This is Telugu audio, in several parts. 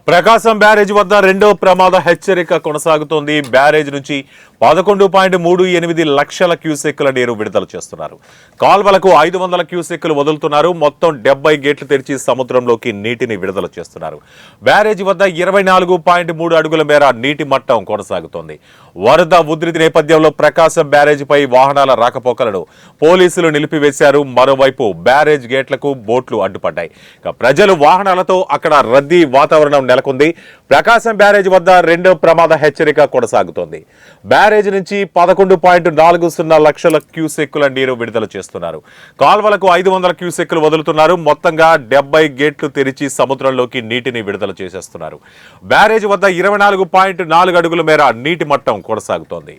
ప్రకాశం బ్యారేజ్ వద్ద రెండో ప్రమాద హెచ్చరిక కొనసాగుతోంది. బ్యారేజ్ నుంచి 11.38 లక్షల క్యూసెక్కుల నీరు విడుదల చేస్తున్నారు. కాల్వలకు 500 క్యూసెక్కులు వదులుతున్నారు. మొత్తం 70 గేట్లు తెరిచి సముద్రంలోకి నీటిని విడుదల చేస్తున్నారు. బ్యారేజ్ వద్ద 24.3 అడుగుల మేర నీటి మట్టం కొనసాగుతోంది. వరద ఉధృతి నేపథ్యంలో ప్రకాశం బ్యారేజ్పై వాహనాల రాకపోకలను పోలీసులు నిలిపివేశారు. మరోవైపు బ్యారేజ్ గేట్లకు బోట్లు అడ్డుపడ్డాయి. ప్రజలు వాహనాలతో అక్కడ రద్దీ వాతావరణం నెలకొంది. ప్రకాశం బ్యారేజ్ వద్ద రెండో ప్రమాద హెచ్చరిక కొనసాగుతోంది. బ్యారేజ్ నుంచి 11.40 లక్షల క్యూసెక్కుల నీరు విడుదల చేస్తున్నారు. కాల్వలకు 500 క్యూసెక్కులు వదులుతున్నారు. మొత్తంగా 70 గేట్లు తెరిచి సముద్రంలోకి నీటిని విడుదల చేసేస్తున్నారు. బ్యారేజ్ వద్ద 24.4 అడుగుల మేర నీటి మట్టం కొనసాగుతోంది.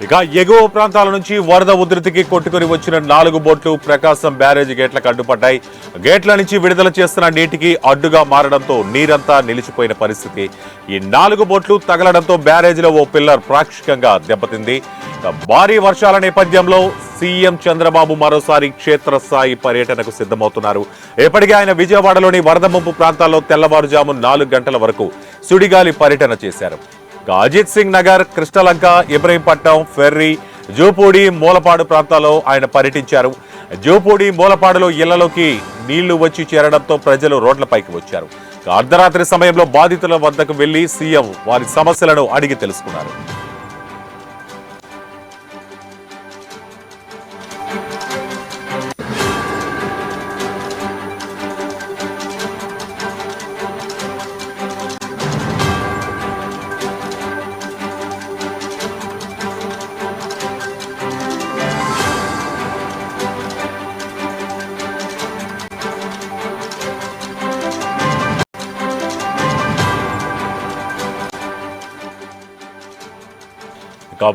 ఇక ఎగువ ప్రాంతాల నుంచి వరద ఉధృతికి కొట్టుకుని వచ్చిన 4 బోట్లు ప్రకాశం బ్యారేజ్ గేట్లకు అడ్డుపడ్డాయి. గేట్ల నుంచి విడుదల చేస్తున్న నీటికి అడ్డుగా మారడంతో నీరంతా నిలిచిపోయిన పరిస్థితి. ఈ 4 బోట్లు తగలడంతో బ్యారేజ్లో ఓ పిల్లర్ పాక్షికంగా దెబ్బతింది. భారీ వర్షాల నేపథ్యంలో సీఎం చంద్రబాబు మరోసారి క్షేత్రస్థాయి పర్యటనకు సిద్ధమవుతున్నారు. ఇప్పటికే ఆయన విజయవాడలోని వరద ముంపు ప్రాంతాల్లో తెల్లవారుజాము 4 గంటల వరకు సుడిగాలి పర్యటన చేశారు. అజిత్ సింగ్ నగర్, కృష్ణలంక, ఇబ్రహీంపట్నం, ఫెర్రీ, జూపూడి, మూలపాడు ప్రాంతాల్లో ఆయన పర్యటించారు. జూపూడి, మూలపాడులో ఇళ్లలోకి నీళ్లు వచ్చి చేరడంతో ప్రజలు రోడ్లపైకి వచ్చారు. అర్ధరాత్రి సమయంలో బాధితుల వద్దకు వెళ్లి సీఎం వారి సమస్యలను అడిగి తెలుసుకున్నారు.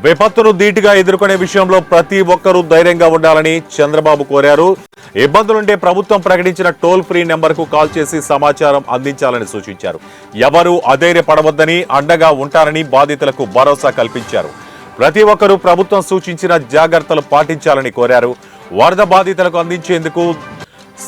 విపత్తును ధీటుగా ఎదుర్కొనే విషయంలో ప్రతి ఒక్కరూ ధైర్యంగా ఉండాలని చంద్రబాబు కోరారు. ఇబ్బందులుంటే ప్రభుత్వం ప్రకటించిన టోల్ ఫ్రీ నెంబర్కు కాల్ చేసి సమాచారం అందించాలని సూచించారు. ఎవరూ అధైర్యపడవద్దని, అండగా ఉంటారని బాధితులకు భరోసా కల్పించారు. ప్రతి ఒక్కరూ ప్రభుత్వం సూచించిన జాగ్రత్తలు పాటించాలని కోరారు. వరద బాధితులకు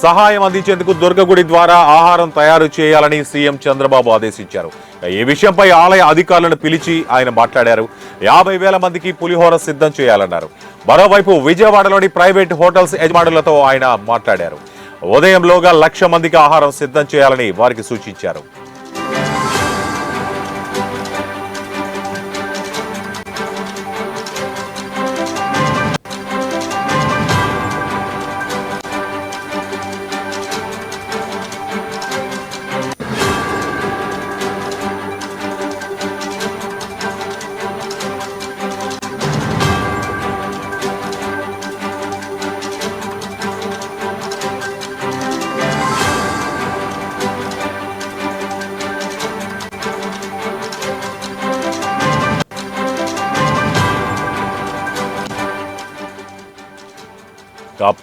సహాయం అందించేందుకు దుర్గగుడి ద్వారా ఆహారం తయారు చేయాలని సీఎం చంద్రబాబు ఆదేశించారు. ఈ విషయంపై ఆలయ అధికారులను పిలిచి ఆయన మాట్లాడారు. 50,000 మందికి పులిహోర సిద్ధం చేయాలన్నారు. మరోవైపు విజయవాడలోని ప్రైవేట్ హోటల్స్ యజమానులతో ఆయన మాట్లాడారు. ఉదయంలోగా 1,00,000 మందికి ఆహారం సిద్ధం చేయాలని వారికి సూచించారు.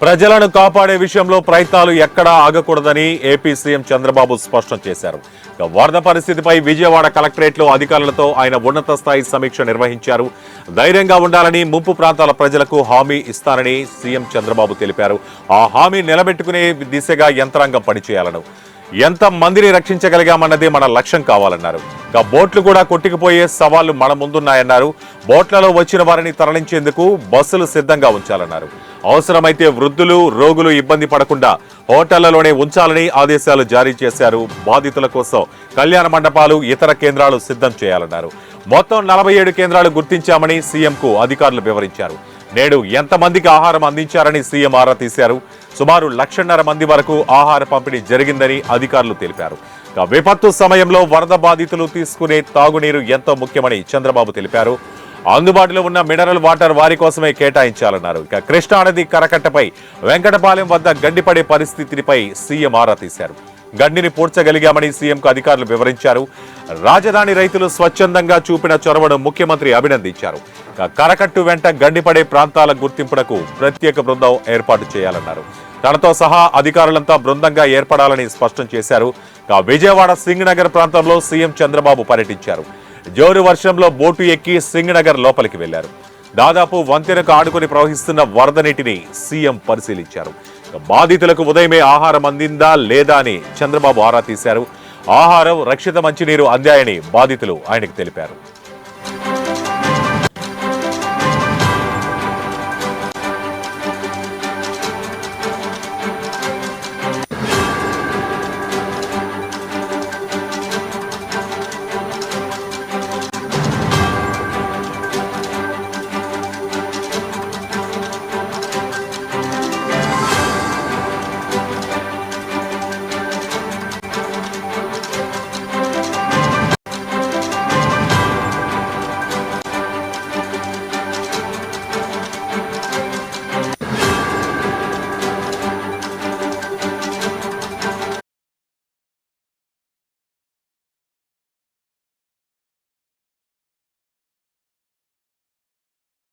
ప్రజలను కాపాడే విషయంలో ప్రయత్నాలు ఎక్కడా ఆగకూడదని ఏపీ సీఎం చంద్రబాబు స్పష్టం చేశారు. వరద పరిస్థితిపై విజయవాడ కలెక్టరేట్లో అధికారులతో ఆయన ఉన్నత స్థాయి సమీక్ష నిర్వహించారు. ధైర్యంగా ఉండాలని, ముంపు ప్రాంతాల ప్రజలకు హామీ ఇస్తానని సీఎం చంద్రబాబు తెలిపారు. ఆ హామీ నిలబెట్టుకునే దిశగా యంత్రాంగం పనిచేయాలను, ఎంత మందిని రక్షించగలిగామన్నదే మన లక్ష్యం కావాలన్నారు. బోట్లు కూడా కొట్టుకుపోయే సవాళ్లు మన ముందున్నాయన్నారు. బోట్లలో వచ్చిన వారిని తరలించేందుకు బస్సులు సిద్ధంగా ఉంచాలన్నారు. అవసరమైతే వృద్ధులు, రోగులు ఇబ్బంది పడకుండా హోటళ్లలోనే ఉంచాలని ఆదేశాలు జారీ చేశారు. బాధితుల కోసం కళ్యాణ మండపాలు, ఇతర కేంద్రాలు సిద్ధం చేయాలన్నారు. మొత్తం 47 కేంద్రాలు గుర్తించామని సీఎంకు అధికారులు వివరించారు. నేడు ఎంతమందికి ఆహారం అందించారని సీఎం ఆరా తీశారు. సుమారు 1,50,000 మంది వరకు ఆహార పంపిణీ జరిగిందని అధికారులు తెలిపారు. విపత్తు సమయంలో వరద బాధితులు తీసుకునే తాగునీరు ఎంతో ముఖ్యమని చంద్రబాబు తెలిపారు. అందుబాటులో ఉన్న మినరల్ వాటర్ వారి కోసమే కేటాయించాలన్నారు. కృష్ణానది కరకట్టపై వెంకటపాలెం వద్ద గడ్డిపడే పరిస్థితిపై సీఎం ఆరా తీశారు. గండిని పూడ్చగలిగామని సీఎంకు అధికారులు వివరించారు. రాజధాని రైతులు స్వచ్ఛందంగా చూపిన చొరవను ముఖ్యమంత్రి అభినందించారు. కరకట్టు వెంట గండిపడే ప్రాంతాల గుర్తింపునకు ప్రత్యేక బృందం ఏర్పాటు చేయాలన్నారు. తనతో సహా అధికారులంతా బృందంగా ఏర్పడాలని స్పష్టం చేశారు. విజయవాడ సింగ్ నగర్ ప్రాంతంలో సీఎం చంద్రబాబు పర్యటించారు. జోరు వర్షంలో బోటు ఎక్కి సింగ్ నగర్ లోపలికి వెళ్లారు. దాదాపు వంతెనకు ఆడుకుని ప్రవహిస్తున్న వరద నీటిని సీఎం పరిశీలించారు. బాధితులకు ఉదయమే ఆహారం అందిందా లేదా అని చంద్రబాబు ఆరా తీశారు. ఆహారం, రక్షిత మంచినీరు అందాయని బాధితులు ఆయనకు తెలిపారు.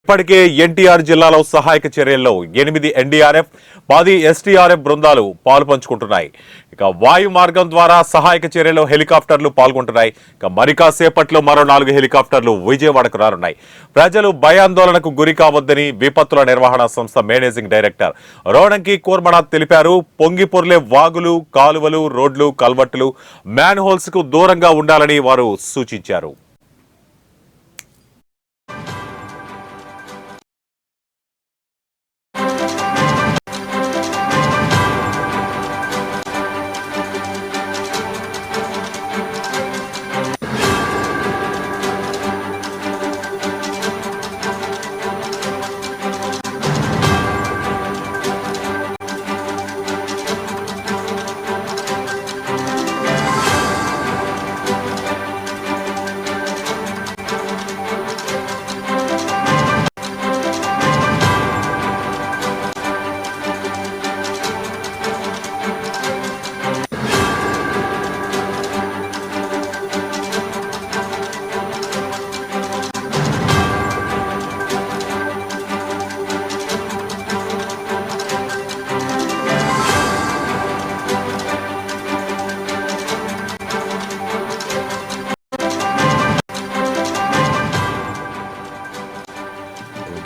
ఇప్పటికే ఎన్టీఆర్ జిల్లాలో సహాయక చర్యల్లో 8 ఎన్డీఆర్ఎఫ్, 10 ఎస్టీఆర్ఎఫ్ బృందాలు పాలుపంచుకుంటున్నాయి. వాయు మార్గం ద్వారా సహాయక చర్యలో హెలికాప్టర్లు పాల్గొంటున్నాయి. మరి కాసేపట్లో మరో 4 హెలికాప్టర్లు విజయవాడకు రానున్నాయి. ప్రజలు భయాందోళనకు గురి కావద్దని విపత్తుల నిర్వహణ సంస్థ మేనేజింగ్ డైరెక్టర్ రోణంకి కూర్మనాథ్ తెలిపారు. పొంగిపొర్లే వాగులు, కాలువలు, రోడ్లు, కల్వర్టులు, మ్యాన్ హోల్స్ కు దూరంగా ఉండాలని వారు సూచించారు.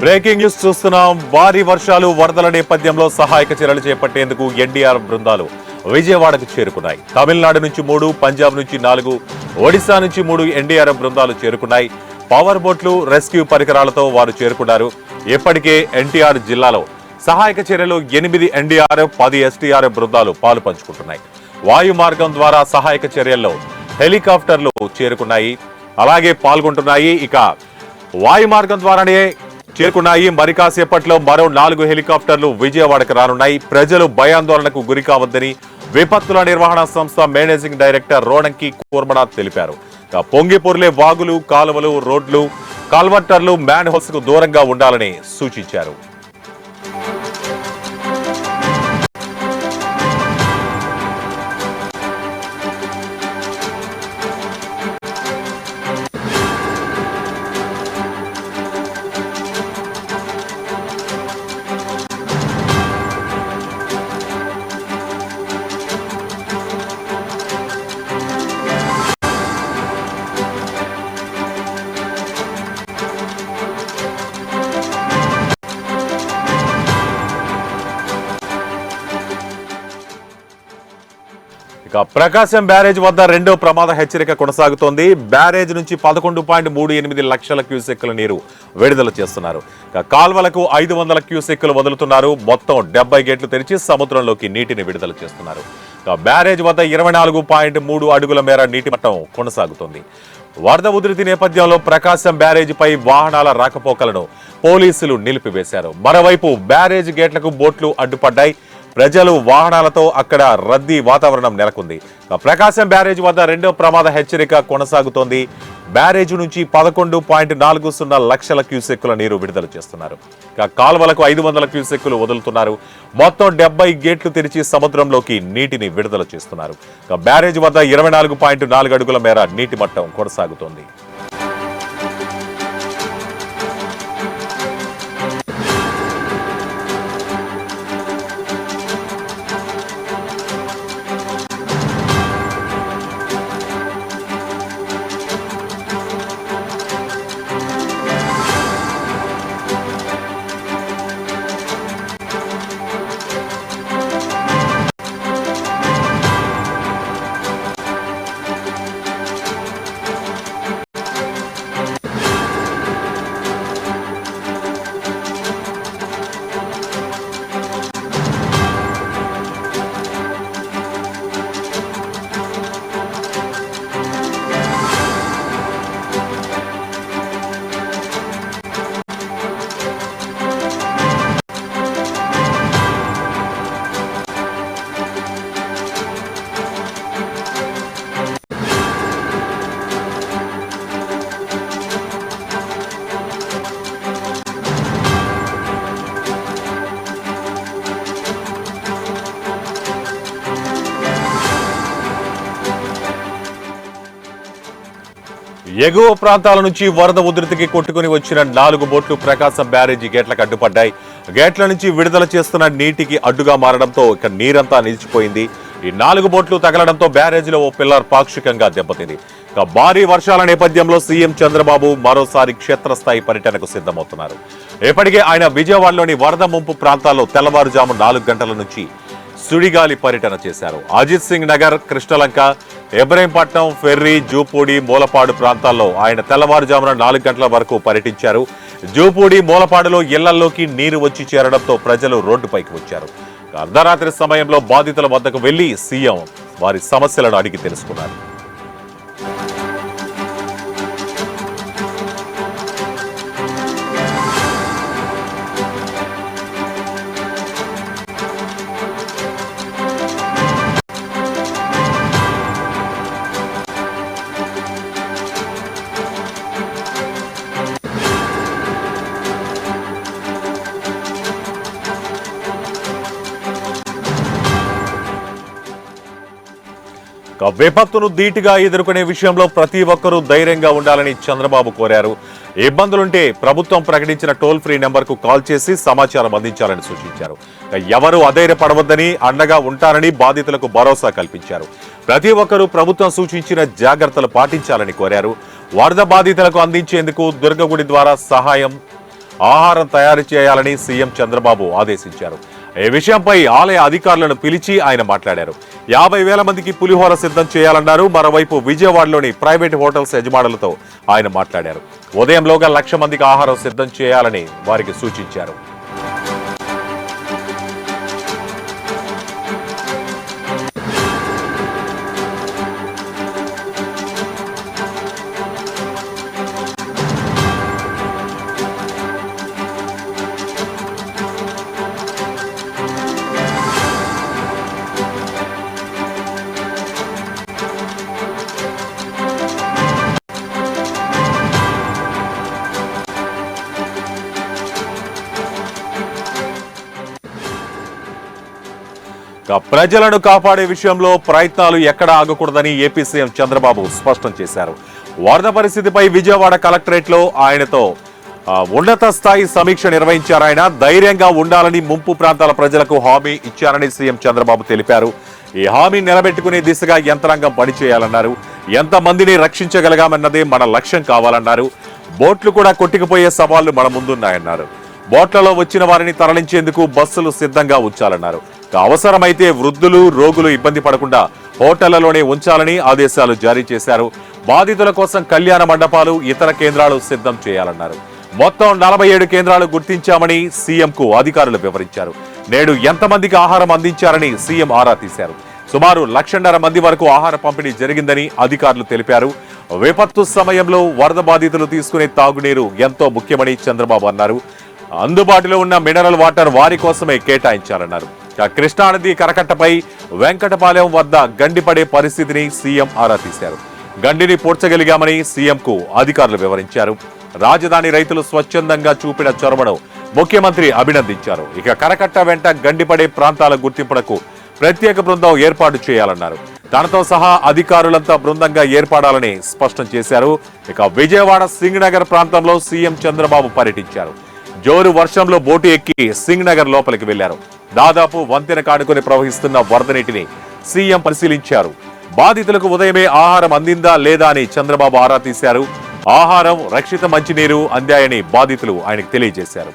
బ్రేకింగ్ న్యూస్ చూస్తున్నాం. భారీ వర్షాలు, వరదల నేపథ్యంలో సహాయక చర్యలు చేపట్టేందుకు ఎన్డీఆర్ బృందాలు విజయవాడకు చేరుకున్నాయి. తమిళనాడు నుంచి 3, పంజాబ్ నుంచి 4, ఒడిశా నుంచి 3 ఎన్డీఆర్ఎఫ్ బృందాలు చేరుకున్నాయి. పవర్ బోట్లు, రెస్క్యూ పరికరాలతో వారు చేరుకున్నారు. ఇప్పటికే ఎన్టీఆర్ జిల్లాలో సహాయక చర్యలు 8 ఎన్డీఆర్ఎఫ్, 10 ఎస్టీఆర్ఎఫ్ బృందాలు పాలు పంచుకుంటున్నాయి. వాయు మార్గం ద్వారా సహాయక చర్యల్లో హెలికాప్టర్లు చేరుకున్నాయి, అలాగే పాల్గొంటున్నాయి. ఇక వాయు మార్గం ద్వారానే చేరుకున్నాయి. మరి కాసేపట్లో మరో 4 హెలికాప్టర్లు విజయవాడకు రానున్నాయి. ప్రజలు భయాందోళనకు గురి కావద్దని విపత్తుల నిర్వహణ సంస్థ మేనేజింగ్ డైరెక్టర్ రోణంకి కూర్మనాథ్ తెలిపారు. పొంగిపొర్లే వాగులు, కాలువలు, రోడ్లు, కల్వర్టర్లు, మ్యాన్ హోల్స్ కు దూరంగా ఉండాలని సూచించారు. ప్రకాశం బ్యారేజ్ వద్ద రెండో ప్రమాద హెచ్చరిక కొనసాగుతోంది. బ్యారేజ్ నుంచి 11.38 లక్షల క్యూసెక్కుల నీరు విడుదల చేస్తున్నారు. కాల్వలకు 500 క్యూసెక్కులు వదులుతున్నారు. మొత్తం 70 గేట్లు తెరిచి సముద్రంలోకి నీటిని విడుదల చేస్తున్నారు. బ్యారేజ్ వద్ద 24.3 అడుగుల మేర నీటి మట్టం కొనసాగుతోంది. వరద ఉధృతి నేపథ్యంలో ప్రకాశం బ్యారేజీపై వాహనాల రాకపోకలను పోలీసులు నిలిపివేశారు. మరోవైపు బ్యారేజ్ గేట్లకు బోట్లు అడ్డుపడ్డాయి. ప్రజలు వాహనాలతో అక్కడ రద్దీ వాతావరణం నెలకొంది. ప్రకాశం బ్యారేజ్ వద్ద రెండో ప్రమాద హెచ్చరిక కొనసాగుతోంది. బ్యారేజ్ నుంచి 11.40 లక్షల క్యూసెక్కుల నీరు విడుదల చేస్తున్నారు. కాల్వలకు 500 క్యూసెక్కులు వదులుతున్నారు. మొత్తం 70 గేట్లు తెరిచి సముద్రంలోకి నీటిని విడుదల చేస్తున్నారు. బ్యారేజ్ వద్ద 24.4 అడుగుల మేర నీటి మట్టం కొనసాగుతోంది. ఎగువ ప్రాంతాల నుంచి వరద ఉధృతికి కొట్టుకుని వచ్చిన 4 బోట్లు ప్రకాశం బ్యారేజీ గేట్లకు అడ్డుపడ్డాయి. గేట్ల నుంచి విడుదల చేస్తున్న నీటికి అడ్డుగా మారడంతో ఇక నీరంతా నిలిచిపోయింది. ఈ 4 బోట్లు తగలడంతో బ్యారేజీలో ఓ పిల్లర్ పాక్షికంగా దెబ్బతింది. భారీ వర్షాల నేపథ్యంలో సీఎం చంద్రబాబు మరోసారి క్షేత్రస్థాయి పర్యటనకు సిద్ధమవుతున్నారు. ఇప్పటికే ఆయన విజయవాడలోని వరద ముంపు ప్రాంతాల్లో తెల్లవారుజాము 4 గంటల నుంచి సుడిగాలి పర్యటన చేశారు. అజిత్ సింగ్ నగర్, కృష్ణలంక, ఇబ్రహీంపట్నం, ఫెర్రీ, జూపూడి, మూలపాడు ప్రాంతాల్లో ఆయన తెల్లవారుజామున 4 గంటల వరకు పర్యటించారు. జూపూడి, మూలపాడులో ఇళ్లలోకి నీరు వచ్చి చేరడంతో ప్రజలు రోడ్డుపైకి వచ్చారు. అర్ధరాత్రి సమయంలో బాధితుల వద్దకు వెళ్లి సీఎం వారి సమస్యలను అడిగి తెలుసుకున్నారు. విపత్తును ధీటుగా ఎదుర్కొనే విషయంలో ప్రతి ఒక్కరూ ధైర్యంగా ఉండాలని చంద్రబాబు కోరారు. ఇబ్బందులుంటే ప్రభుత్వం ప్రకటించిన టోల్ ఫ్రీ నెంబర్కు కాల్ చేసి సమాచారం అందించాలని సూచించారు. ఎవరూ అధైర్యపడవద్దని, అండగా ఉంటారని బాధితులకు భరోసా కల్పించారు. ప్రతి ఒక్కరూ ప్రభుత్వం సూచించిన జాగ్రత్తలు పాటించాలని కోరారు. వరద బాధితులకు అందించేందుకు దుర్గగుడి ద్వారా సహాయం, ఆహారం తయారు చేయాలని సీఎం చంద్రబాబు ఆదేశించారు. ఈ విషయంపై ఆలయ అధికారులను పిలిచి ఆయన మాట్లాడారు. 50,000 మందికి పులిహోర సిద్ధం చేయాలన్నారు. మరోవైపు విజయవాడలోని ప్రైవేట్ హోటల్స్ యజమానులతో ఆయన మాట్లాడారు. ఉదయంలోగా 1,00,000 మందికి ఆహారం సిద్ధం చేయాలని వారికి సూచించారు. ప్రజలను కాపాడే విషయంలో ప్రయత్నాలు ఎక్కడ ఆగకూడదని ఏపీ సీఎం చంద్రబాబు స్పష్టం చేశారు. వరద పరిస్థితిపై విజయవాడ కలెక్టరేట్లో ఆయనతో ఉన్నత స్థాయి సమీక్ష నిర్వహించారు. ఆయన ధైర్యంగా ఉండాలని, ముంపు ప్రాంతాల ప్రజలకు హామీ ఇచ్చారని సీఎం చంద్రబాబు తెలిపారు. ఈ హామీ నిలబెట్టుకునే దిశగా యంత్రాంగం పనిచేయాలన్నారు. ఎంతమందిని రక్షించగలగామన్నదే మన లక్ష్యం కావాలన్నారు. బోట్లు కూడా కొట్టుకుపోయే సవాళ్లు మన ముందున్నాయన్నారు. బోట్లలో వచ్చిన వారిని తరలించేందుకు బస్సులు సిద్ధంగా ఉంచాలన్నారు. అవసరమైతే వృద్ధులు రోగులు ఇబ్బంది పడకుండా హోటళ్లలోనే ఉంచాలని ఆదేశాలు జారీ చేశారు. బాధితుల కోసం కళ్యాణ మండపాలు ఇతర కేంద్రాలు సిద్ధం చేయాలన్నారు. మొత్తం 47 కేంద్రాలు గుర్తించామని సీఎంకు అధికారులు వివరించారు. నేడు ఎంతమందికి ఆహారం అందించారని సీఎం ఆరా తీశారు. సుమారు 1,50,000 మంది వరకు ఆహార పంపిణీ జరిగిందని అధికారులు తెలిపారు. విపత్తు సమయంలో వరద బాధితులు తీసుకునే తాగునీరు ఎంతో ముఖ్యమని చంద్రబాబు అన్నారు. అందుబాటులో ఉన్న మినరల్ వాటర్ వారి కోసమే కేటాయించాలన్నారు. కృష్ణానది కరకట్టపై వెంకటపాలెం వద్ద గండిపడే పరిస్థితిని సీఎం ఆరా తీశారు. గండిని పూడ్చగలిగామని సీఎంకు అధికారులు వివరించారు. రాజధాని రైతులు స్వచ్ఛందంగా చూపిన చొరవను ముఖ్యమంత్రి అభినందించారు. ఇక కరకట్ట వెంట గండిపడే ప్రాంతాల గుర్తింపునకు ప్రత్యేక బృందం ఏర్పాటు చేయాలన్నారు. తనతో సహా అధికారులంతా బృందంగా ఏర్పడాలని స్పష్టం చేశారు. ఇక విజయవాడ సింగ్ నగర్ ప్రాంతంలో సీఎం చంద్రబాబు పర్యటించారు. జోరు వర్షంలో బోటు ఎక్కి సింగ్ నగర్ లోపలికి వెళ్లారు. దాదాపు వంతెన కానుకొని ప్రవహిస్తున్న వరద నీటిని సీఎం పరిశీలించారు. బాధితులకు ఉదయమే ఆహారం అందిందా లేదా అని చంద్రబాబు ఆరా తీశారు. ఆహారం, రక్షిత మంచినీరు అందాయని బాధితులు ఆయనకు తెలియజేశారు.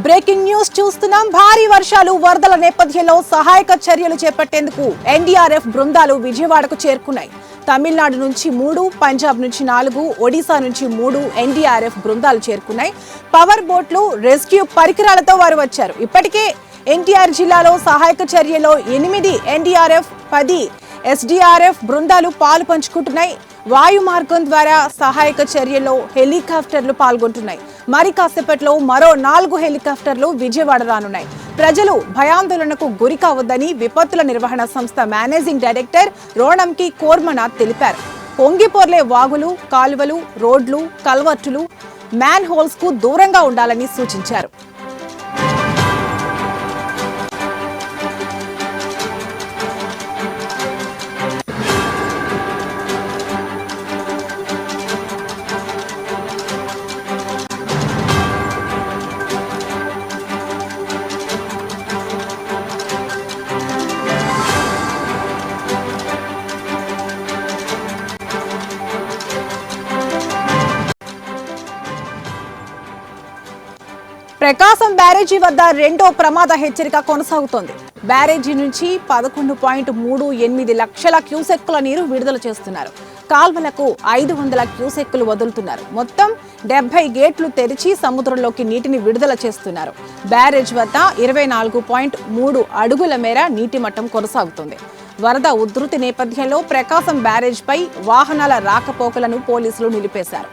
బ్రేకింగ్ న్యూస్ చూస్తున్నాం. భారీ వర్షాలు వరదల నేపథ్యంలో సహాయక చర్యలు చేపట్టేందుకు ఎన్డీఆర్ఎఫ్ బృందాలు విజయవాడకు చేరుకున్నాయి. తమిళనాడు నుంచి 3, పంజాబ్ నుంచి 4, ఒడిశా నుంచి 3 ఎన్డీఆర్ఎఫ్ బృందాలు చేరుకున్నాయి. పవర్ బోట్లు, రెస్క్యూ పరికరాలతో వారు వచ్చారు. ఇప్పటికే ఎన్టీఆర్ జిల్లాలో సహాయక చర్యలో 8 ఎన్డీఆర్ఎఫ్, 10 ఎస్డీఆర్ఎఫ్ బృందాలు పాలు పంచుకుంటున్నాయి. వాయు మార్గం ద్వారా సహాయక చర్యలో హెలికాప్టర్లు పాల్గొంటున్నాయి. మరి కాసేపట్లో మరో 4 హెలికాప్టర్లు విజయవాడ రానున్నాయి. ప్రజలు భయాందోళనకు గురి కావద్దని విపత్తుల నిర్వహణ సంస్థ మేనేజింగ్ డైరెక్టర్ రోణంకి కోర్మనాథ్ తెలిపారు. పొంగిపోర్లే వాగులు, కాలువలు, రోడ్లు, కల్వర్టులు, మ్యాన్ హోల్స్ కు దూరంగా ఉండాలని సూచించారు. ప్రకాశం బ్యారేజీ వద్ద రెండో ప్రమాద హెచ్చరిక కొనసాగుతోంది. బ్యారేజీ నుంచి 11.38 లక్షల క్యూసెక్కుల నీరు విడుదల చేస్తున్నారు. కాల్వలకు 500 క్యూసెక్కులు వదులుతున్నారు. మొత్తం 70 గేట్లు తెరిచి సముద్రంలోకి నీటిని విడుదల చేస్తున్నారు. బ్యారేజ్ వద్ద 24.3 అడుగుల మేర నీటి మట్టం కొనసాగుతుంది. వరద ఉధృతి నేపథ్యంలో ప్రకాశం బ్యారేజ్ పై వాహనాల రాకపోకలను పోలీసులు నిలిపేశారు.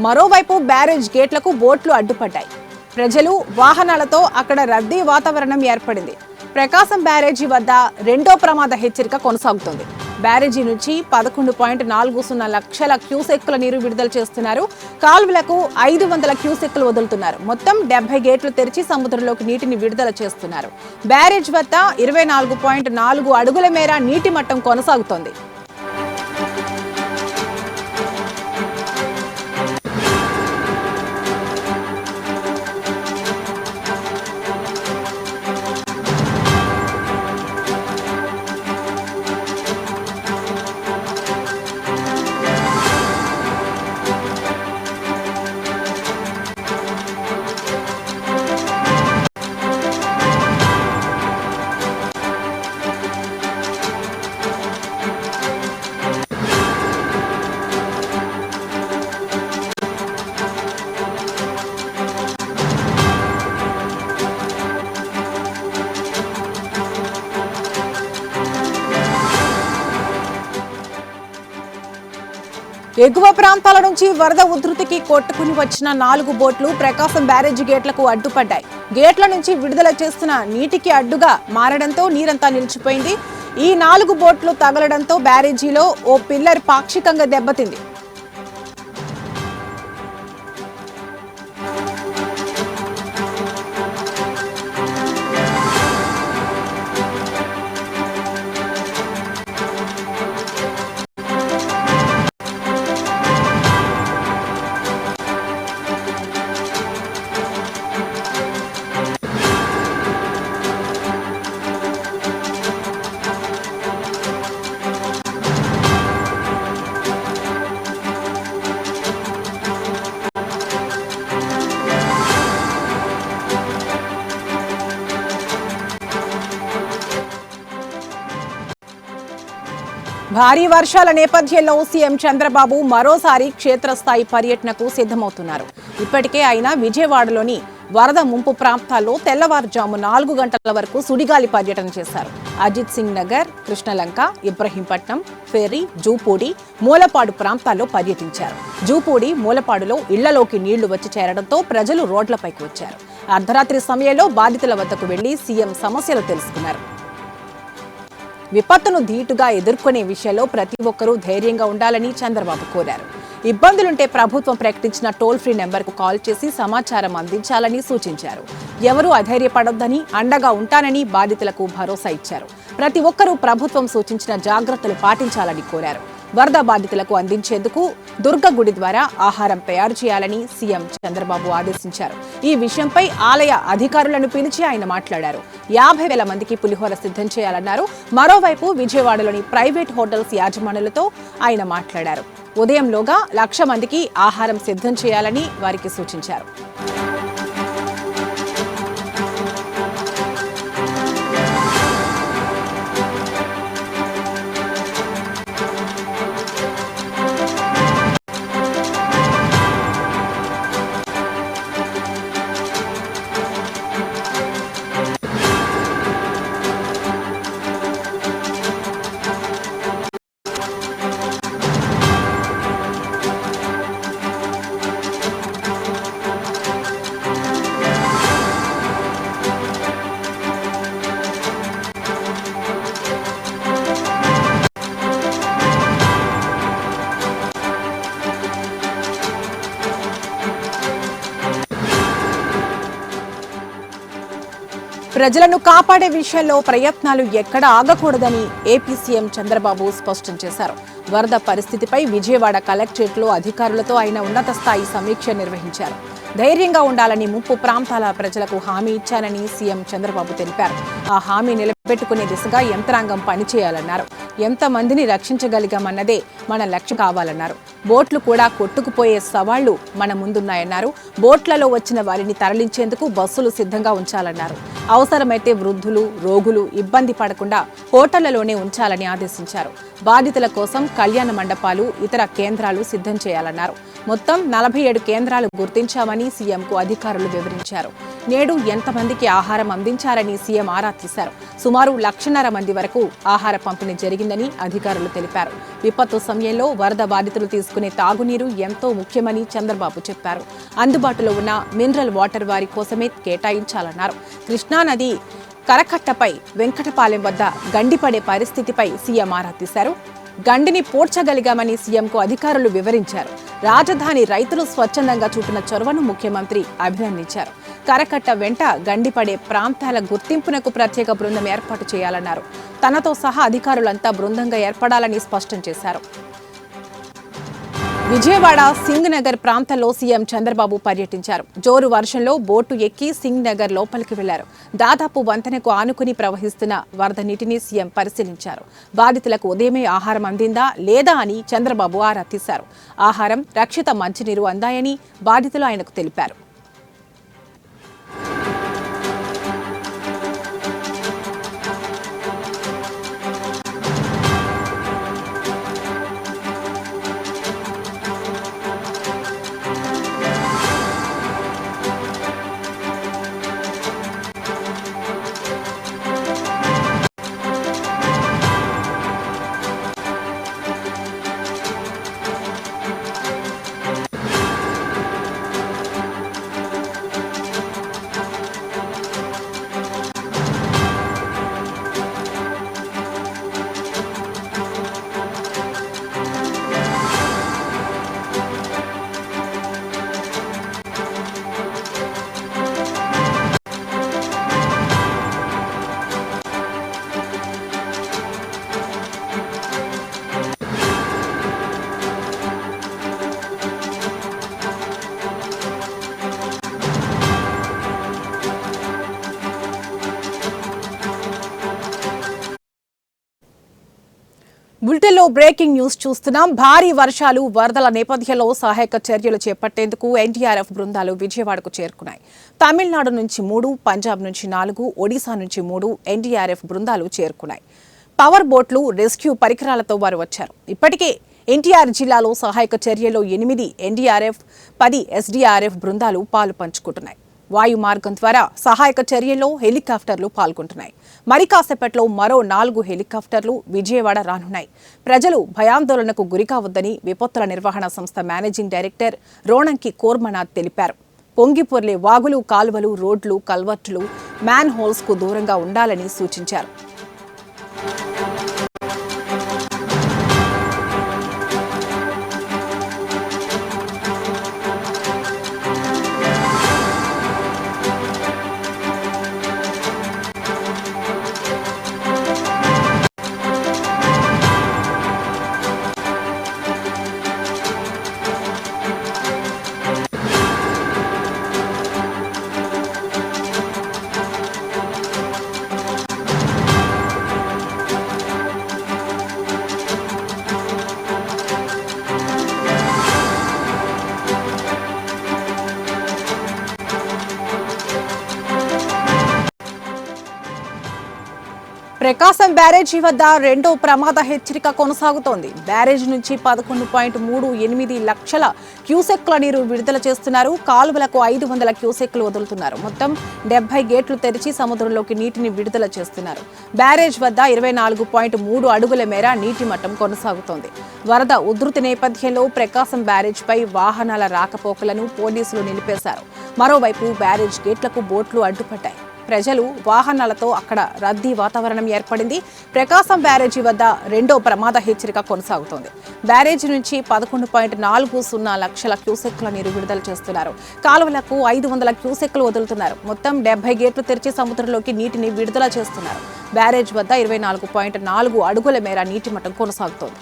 మరోవైపు బ్యారేజ్ గేట్లకు బోట్లు అడ్డుపడ్డాయి. ప్రజలు వాహనాలతో అక్కడ రద్దీ వాతావరణం ఏర్పడింది. ప్రకాశం బ్యారేజీ వద్ద రెండో ప్రమాద హెచ్చరిక కొనసాగుతోంది. బ్యారేజీ నుంచి 11.40 లక్షల క్యూసెక్కుల నీరు విడుదల చేస్తున్నారు. కాల్వలకు 500 క్యూసెక్కులు వదులుతున్నారు. మొత్తం 70 గేట్లు తెరిచి సముద్రంలోకి నీటిని విడుదల చేస్తున్నారు. బ్యారేజ్ వద్ద 24.4 అడుగుల మేర నీటి మట్టం కొనసాగుతోంది. ఎగువ ప్రాంతాల నుంచి వరద ఉధృతికి కొట్టుకుని వచ్చిన 4 బోట్లు ప్రకాశం బ్యారేజీ గేట్లకు అడ్డుపడ్డాయి. గేట్ల నుంచి విడుదల చేస్తున్న నీటికి అడ్డుగా మారడంతో నీరంతా నిలిచిపోయింది. ఈ 4 బోట్లు తగలడంతో బ్యారేజీలో ఓ పిల్లర్ పాక్షికంగా దెబ్బతింది. భారీ వర్షాల నేపథ్యంలో సీఎం చంద్రబాబు మరోసారి క్షేత్రస్థాయి పర్యటనకు సిద్ధమవుతున్నారు. ఇప్పటికే ఆయన విజయవాడలోని వరద ముంపు ప్రాంతాల్లో తెల్లవారుజాము 4 గంటల వరకు సుడిగాలి పర్యటన చేశారు. అజిత్ సింగ్ నగర్, కృష్ణలంక, ఇబ్రహీంపట్నం, ఫెర్రీ, జూపూడి, మూలపాడు ప్రాంతాల్లో పర్యటించారు. జూపూడి, మూలపాడులో ఇళ్లలోకి నీళ్లు వచ్చి చేరడంతో ప్రజలు రోడ్లపైకి వచ్చారు. అర్ధరాత్రి సమయంలో బాధితుల వద్దకు వెళ్లి సీఎం సమస్యలు తెలుసుకున్నారు. విపత్తును ధీటుగా ఎదుర్కొనే విషయంలో ప్రతి ఒక్కరూ ధైర్యంగా ఉండాలని చంద్రబాబు కోరారు. ఇబ్బందులుంటే ప్రభుత్వం ప్రకటించిన టోల్ ఫ్రీ నెంబర్కు కాల్ చేసి సమాచారం అందించాలని సూచించారు. ఎవరూ అధైర్యపడొద్దని, అండగా ఉంటానని బాధితులకు భరోసా ఇచ్చారు. ప్రతి ఒక్కరూ ప్రభుత్వం సూచించిన జాగ్రత్తలు పాటించాలని కోరారు. వరద బాధితులకు అందించేందుకు దుర్గ గుడి ద్వారా ఆహారం తయారు చేయాలని సీఎం చంద్రబాబు ఆదేశించారు. ఈ విషయంపై ఆలయ అధికారులను పిలిచి ఆయన మాట్లాడారు. 50,000 మందికి పులిహోర సిద్ధం చేయాలన్నారు. మరోవైపు విజయవాడలోని ప్రైవేట్ హోటల్స్ యాజమానులతో ఆయన మాట్లాడారు. ఉదయంలోగా 1,00,000 మందికి ఆహారం సిద్ధం చేయాలని వారికి సూచించారు. ప్రజలను కాపాడే విషయంలో ప్రయత్నాలు ఎక్కడ ఆగకూడదని ఏపీ సీఎం చంద్రబాబు స్పష్టం చేశారు. వరద పరిస్థితిపై విజయవాడ కలెక్టరేట్లో అధికారులతో ఆయన ఉన్నత స్థాయి సమీక్ష నిర్వహించారు. ధైర్యంగా ఉండాలని ముప్పు ప్రాంతాల ప్రజలకు హామీ ఇచ్చానని సీఎం చంద్రబాబు తెలిపారు. ఆ హామీ పెట్టుకునే దిశగా యంత్రాంగం పనిచేయాలన్నారు. ఎంతమందిని రక్షించగలిగామన్నదే మన లక్ష్యం కావాలన్నారు. బోట్లు కూడా కొట్టుకుపోయే సవాళ్లు మన ముందున్నాయన్నారు. బోట్లలో వచ్చిన వారిని తరలించేందుకు బస్సులు సిద్ధంగా ఉంచాలన్నారు. అవసరమైతే వృద్ధులు, రోగులు ఇబ్బంది పడకుండా హోటళ్లలోనే ఉంచాలని ఆదేశించారు. బాధితుల కోసం కళ్యాణ మండపాలు, ఇతర కేంద్రాలు సిద్ధం చేయాలన్నారు. మొత్తం 47 కేంద్రాలు గుర్తించామని సీఎంకు అధికారులు వివరించారు. నేడు ఎంతమందికి ఆహారం అందించారని సీఎం ఆరా తీశారు. సుమారు 1,50,000 మంది వరకు ఆహార పంపిణీ జరిగిందని అధికారులు తెలిపారు. విపత్తు సమయంలో వరద బాధితులు తీసుకునే తాగునీరు ఎంతో ముఖ్యమని చంద్రబాబు చెప్పారు. అందుబాటులో ఉన్న మినరల్ వాటర్ వారి కోసమే కేటాయించాలన్నారు. కృష్ణానది కరకట్టపై వెంకటపాలెం వద్ద గండిపడే పరిస్థితిపై సీఎం ఆరా తీశారు. గండిని పోడ్చగలిగామని సీఎంకు అధికారులు వివరించారు. రాజధాని రైతులు స్వచ్ఛందంగా చూపిన చొరవను ముఖ్యమంత్రి అభినందించారు. కరకట్ట వెంట గండిపడే ప్రాంతాల గుర్తింపునకు ప్రత్యేక బృందం ఏర్పాటు చేయాలన్నారు. తనతో సహా అధికారులంతా బృందంగా ఏర్పడాలని స్పష్టం చేశారు. విజయవాడ సింగ్ నగర్ ప్రాంతంలో సీఎం చంద్రబాబు పర్యటించారు. జోరు వర్షంలో బోటు ఎక్కి సింగ్ నగర్ లోపలికి వెళ్లారు. దాదాపు వంతెనకు ఆనుకుని ప్రవహిస్తున్న వరద నీటిని సీఎం పరిశీలించారు. బాధితులకు ఉదయమే ఆహారం అందిందా లేదా అని చంద్రబాబు ఆరా తీశారు. ఆహారం, రక్షిత మంచినీరు అందాయని బాధితులు ఆయనకు తెలిపారు. బులెటిన్లో బ్రేకింగ్ న్యూస్ చూస్తున్నాం. భారీ వర్షాలు, వరదల నేపథ్యంలో సహాయక చర్యలు చేపట్టేందుకు ఎన్డీఆర్ఎఫ్ బృందాలు విజయవాడకు చేరుకున్నాయి. తమిళనాడు నుంచి 3, పంజాబ్ నుంచి 4, ఒడిశా నుంచి 3 ఎన్డీఆర్ఎఫ్ బృందాలు చేరుకున్నాయి. పవర్ బోట్లు, రెస్క్యూ పరికరాలతో వారు వచ్చారు. ఇప్పటికే ఎన్టీఆర్ జిల్లాలో సహాయక చర్యల్లో 8 ఎన్డీఆర్ఎఫ్, 10 ఎస్డీఆర్ఎఫ్ బృందాలు పాలు పంచుకుంటున్నాయి. వాయు మార్గం ద్వారా సహాయక చర్యల్లో హెలికాప్టర్లు పాల్గొంటున్నాయి. మరి కాసేపట్లో మరో 4 హెలికాప్టర్లు విజయవాడ రానున్నాయి. ప్రజలు భయాందోళనకు గురికావద్దని విపత్తుల నిర్వహణ సంస్థ మేనేజింగ్ డైరెక్టర్ రోణంకి కోర్మనాథ్ తెలిపారు. పొంగిపొర్లే వాగులు, కాలువలు, రోడ్లు, కల్వర్టులు, మ్యాన్ హోల్స్ కు దూరంగా ఉండాలని సూచించారు. ప్రకాశం బ్యారేజీ వద్ద రెండో ప్రమాద హెచ్చరిక కొనసాగుతోంది. బ్యారేజ్ నుంచి 11.38 లక్షల క్యూసెక్ల నీరు విడుదల చేస్తున్నారు. కాలువలకు 500 క్యూసెక్లు వదులుతున్నారు. మొత్తం 70 గేట్లు తెరిచి సముద్రంలోకి నీటిని విడుదల చేస్తున్నారు. బ్యారేజ్ వద్ద 24.3 అడుగుల మేర నీటి మట్టం కొనసాగుతోంది. వరద ఉధృతి నేపథ్యంలో ప్రకాశం బ్యారేజ్ పై వాహనాల రాకపోకలను పోలీసులు నిలిపేశారు. మరోవైపు బ్యారేజ్ గేట్లకు బోట్లు అడ్డుపడ్డాయి. ప్రజలు, వాహనాలతో అక్కడ రద్దీ వాతావరణం ఏర్పడింది. ప్రకాశం బ్యారేజీ వద్ద రెండో ప్రమాద హెచ్చరిక కొనసాగుతోంది. బ్యారేజీ నుంచి 11.40 లక్షల క్యూసెక్ల నీరు విడుదల చేస్తున్నారు. కాలువలకు 500 క్యూసెక్లు వదులుతున్నారు. మొత్తం 70 గేట్లు తెరిచి సముద్రంలోకి నీటిని విడుదల చేస్తున్నారు. బ్యారేజ్ వద్ద 24.4 అడుగుల మేర నీటి మట్టం కొనసాగుతోంది.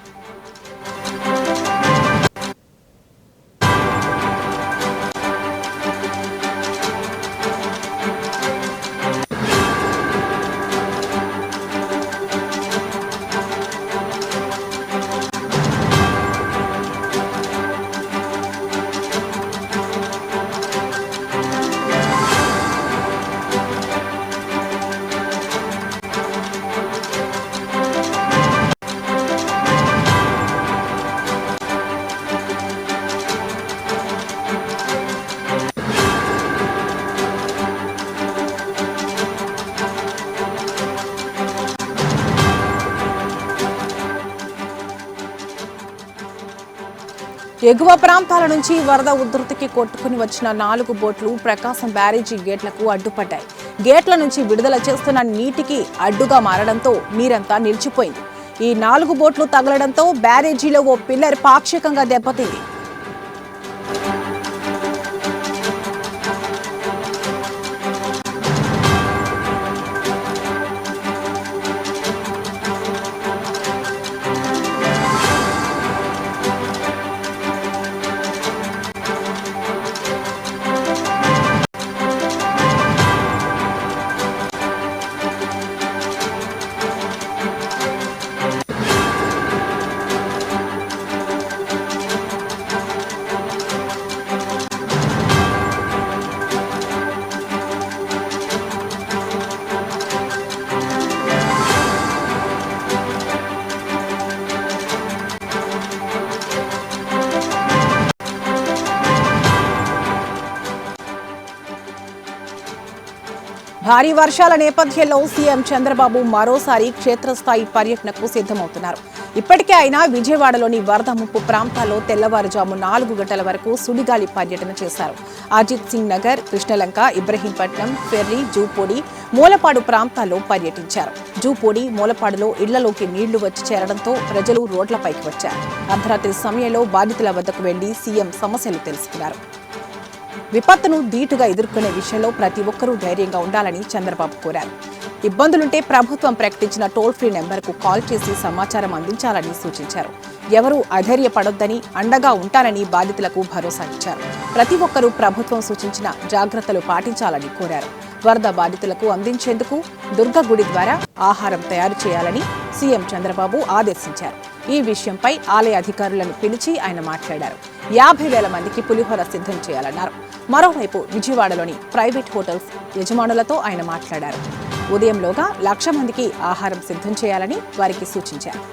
ఎగువ ప్రాంతాల నుంచి వరద ఉధృతికి కొట్టుకుని వచ్చిన 4 బోట్లు ప్రకాశం బ్యారేజీ గేట్లకు అడ్డుపడ్డాయి. గేట్ల నుంచి విడుదల చేస్తున్న నీటికి అడ్డుగా మారడంతో నీరంతా నిలిచిపోయింది. ఈ 4 బోట్లు తగలడంతో బ్యారేజీలో ఓ పిల్లర్ పాక్షికంగా దెబ్బతింది. భారీ వర్షాల నేపథ్యంలో సీఎం చంద్రబాబు మరోసారి క్షేత్రస్థాయి పర్యటనకు సిద్ధమవుతున్నారు. ఇప్పటికే ఆయన విజయవాడలోని వరద ముప్పు ప్రాంతాల్లో తెల్లవారుజాము 4 గంటల వరకు సుడిగాలి పర్యటన చేశారు. అజిత్ సింగ్ నగర్, కృష్ణలంక, ఇబ్రహీంపట్నం, ఫెర్రీ, జూపూడి, మూలపాడు ప్రాంతాల్లో పర్యటించారు. జూపూడి, మూలపాడులో ఇళ్లలోకి నీళ్లు వచ్చి చేరడంతో ప్రజలు రోడ్లపైకి వచ్చారు. అర్ధరాత్రి సమయంలో బాధితుల వద్దకు వెళ్లి సీఎం సమస్యలు తెలుసుకున్నారు. విపత్తును ధీటుగా ఎదుర్కొనే విషయంలో ప్రతి ఒక్కరూ ధైర్యంగా ఉండాలని చంద్రబాబు కోరారు. ఇబ్బందులుంటే ప్రభుత్వం ప్రకటించిన టోల్ ఫ్రీ నెంబర్కు కాల్ చేసి సమాచారం అందించాలని సూచించారు. ఎవరూ అధైర్యపడొద్దని, అండగా ఉంటానని బాధితులకు భరోసా ఇచ్చారు. ప్రతి ఒక్కరూ ప్రభుత్వం సూచించిన జాగ్రత్తలు పాటించాలని కోరారు. వరద బాధితులకు అందించేందుకు దుర్గగుడి ద్వారా ఆహారం తయారు చేయాలని సీఎం చంద్రబాబు ఆదేశించారు. ఈ విషయంపై ఆలయ అధికారులను పిలిచి ఆయన మాట్లాడారు. 50,000 మందికి పులిహోర సిద్ధం చేయాలన్నారు. మరోవైపు విజయవాడలోని ప్రైవేట్ హోటల్స్ యజమానులతో ఆయన మాట్లాడారు. ఉదయంలోగా 1,00,000 మందికి ఆహారం సిద్ధం చేయాలని వారికి సూచించారు.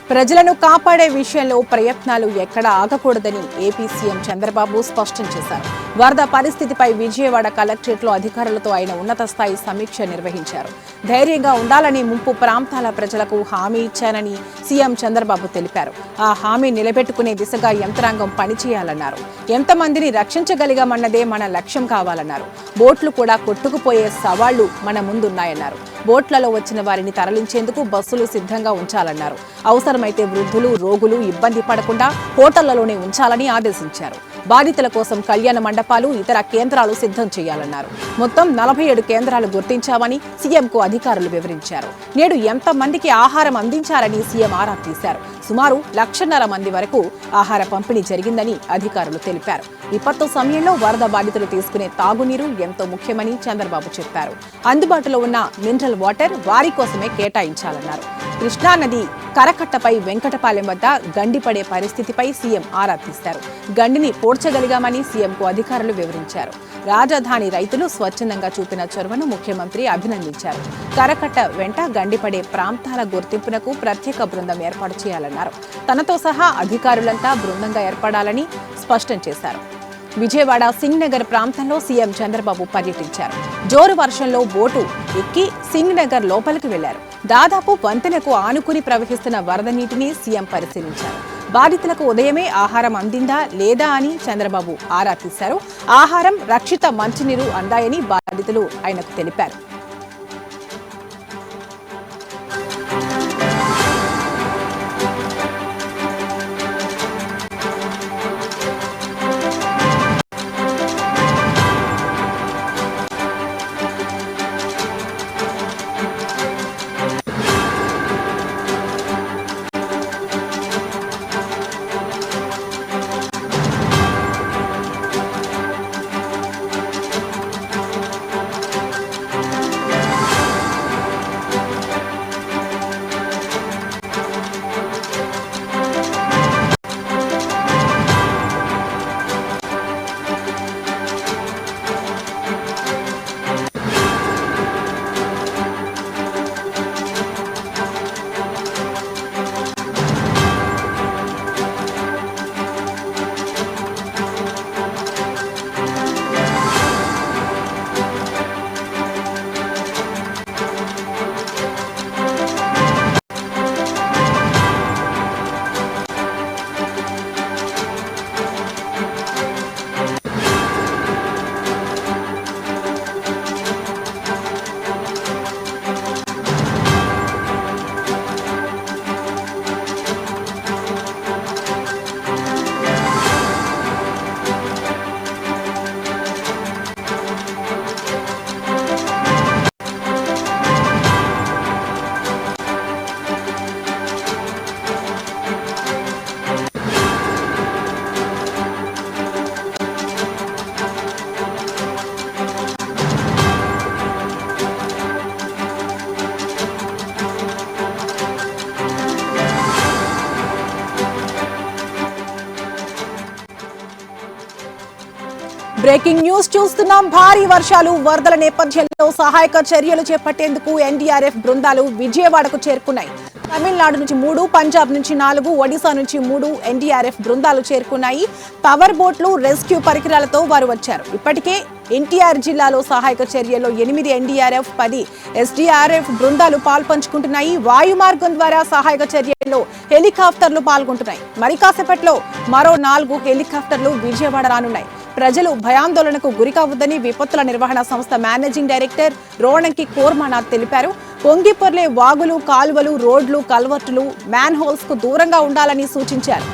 ప్రజలను కాపాడే విషయంలో ప్రయత్నాలు ఎక్కడా ఆగకూడదని ఏపీ సీఎం చంద్రబాబు స్పష్టం చేశారు. వరద పరిస్థితిపై విజయవాడ కలెక్టరేట్లో అధికారులతో ఆయన ఉన్నత స్థాయి సమీక్ష నిర్వహించారు. ధైర్యంగా ఉండాలని ముంపు ప్రాంతాల ప్రజలకు హామీ ఇచ్చానని సీఎం చంద్రబాబు తెలిపారు. ఆ హామీ నిలబెట్టుకునే దిశగా యంత్రాంగం పనిచేయాలన్నారు. ఎంతమందిని రక్షించగలిగామన్నదే మన లక్ష్యం కావాలన్నారు. బోట్లు కూడా కొట్టుకుపోయే సవాళ్లు మన ముందున్నాయన్నారు. బోట్లలో వచ్చిన వారిని తరలించేందుకు బస్సులు సిద్ధంగా ఉంచాలన్నారు. అవసరమైతే వృద్ధులు, రోగులు ఇబ్బంది పడకుండా హోటళ్లలోనే ఉంచాలని ఆదేశించారు. బాధితుల కోసం కళ్యాణ మండపాలు, ఇతర కేంద్రాలు సిద్ధం చేయాలన్నారు. మొత్తం 47 కేంద్రాలు గుర్తించామని సీఎంకు అధికారులు వివరించారు. నేడు ఎంతమందికి ఆహారం అందించారని సీఎం ఆరా తీశారు. సుమారు 1,50,000 మంది వరకు ఆహార పంపిణీ జరిగిందని అధికారులు తెలిపారు. విపత్తు సమయంలో వరద బాధితులు తీసుకునే తాగునీరు ఎంతో ముఖ్యమని చంద్రబాబు చెప్పారు. అందుబాటులో ఉన్న మినరల్ వాటర్ వారి కోసమే కేటాయించాలన్నారు. కృష్ణానది కరకట్టపై వెంకటపాలెం వద్ద గండి పడే పరిస్థితిపై సీఎం ఆరా తీశారు. గండిని పోడ్చగలిగామని సీఎంకు అధికారులు వివరించారు. రాజధాని రైతులు స్వచ్ఛందంగా చూపిన చొరవను ముఖ్యమంత్రి అభినందించారు. కరకట్ట వెంట గండిపడే ప్రాంతాల గుర్తింపునకు ప్రత్యేక బృందం ఏర్పాటు చేయాలన్నారు. తనతో సహా అధికారులంతా బృందంగా ఏర్పడాలని స్పష్టం చేశారు. విజయవాడ సింగ్ నగర్ ప్రాంతంలో సీఎం చంద్రబాబు పర్యటించారు. జోరు వర్షంలో బోటు ఎక్కి సింగ్ నగర్ లోపలికి వెళ్లారు. దాదాపు వంతెనకు ఆనుకుని ప్రవహిస్తున్న వరద నీటిని సీఎం పరిశీలించారు. బాధితులకు ఉదయమే ఆహారం అందిందా లేదా అని చంద్రబాబు ఆరా తీశారు. ఆహారం, రక్షిత మంచినీరు అందాయని బాధితులు ఆయనకు తెలిపారు. బ్రేకింగ్ న్యూస్ చూస్తున్నాం. భారీ వర్షాలు వరదల నేపథ్యంలో సహాయక చర్యలు చేపట్టేందుకు ఎన్డీఆర్ఎఫ్ బృందాలు విజయవాడకు చేరుకున్నాయి. తమిళనాడు నుంచి 3, పంజాబ్ నుంచి 4, ఒడిశా నుంచి 3 ఎన్డీఆర్ఎఫ్ బృందాలు చేరుకున్నాయి. పవర్ బోట్లు, రెస్క్యూ పరికరాలతో వారు వచ్చారు. ఇప్పటికే ఎన్టీఆర్ జిల్లాలో సహాయక చర్యల్లో 8 ఎన్డీఆర్ఎఫ్, 10 ఎస్డీఆర్ఎఫ్ బృందాలు పాల్పంచుకుంటున్నాయి. వాయు మార్గం ద్వారా సహాయక చర్యల్లో హెలికాప్టర్లు పాల్గొంటున్నాయి. మరి కాసేపట్లో మరో 4 హెలికాప్టర్లు విజయవాడ రానున్నాయి. ప్రజలు భయాందోళనకు గురికావద్దని విపత్తుల నిర్వహణ సంస్థ మేనేజింగ్ డైరెక్టర్ రోణంకి కోర్మానాథ్ తెలిపారు. పొంగిపొర్లే వాగులు, కాలువలు, రోడ్లు, కల్వర్టులు, మ్యాన్ హోల్స్ కు దూరంగా ఉండాలని సూచించారు.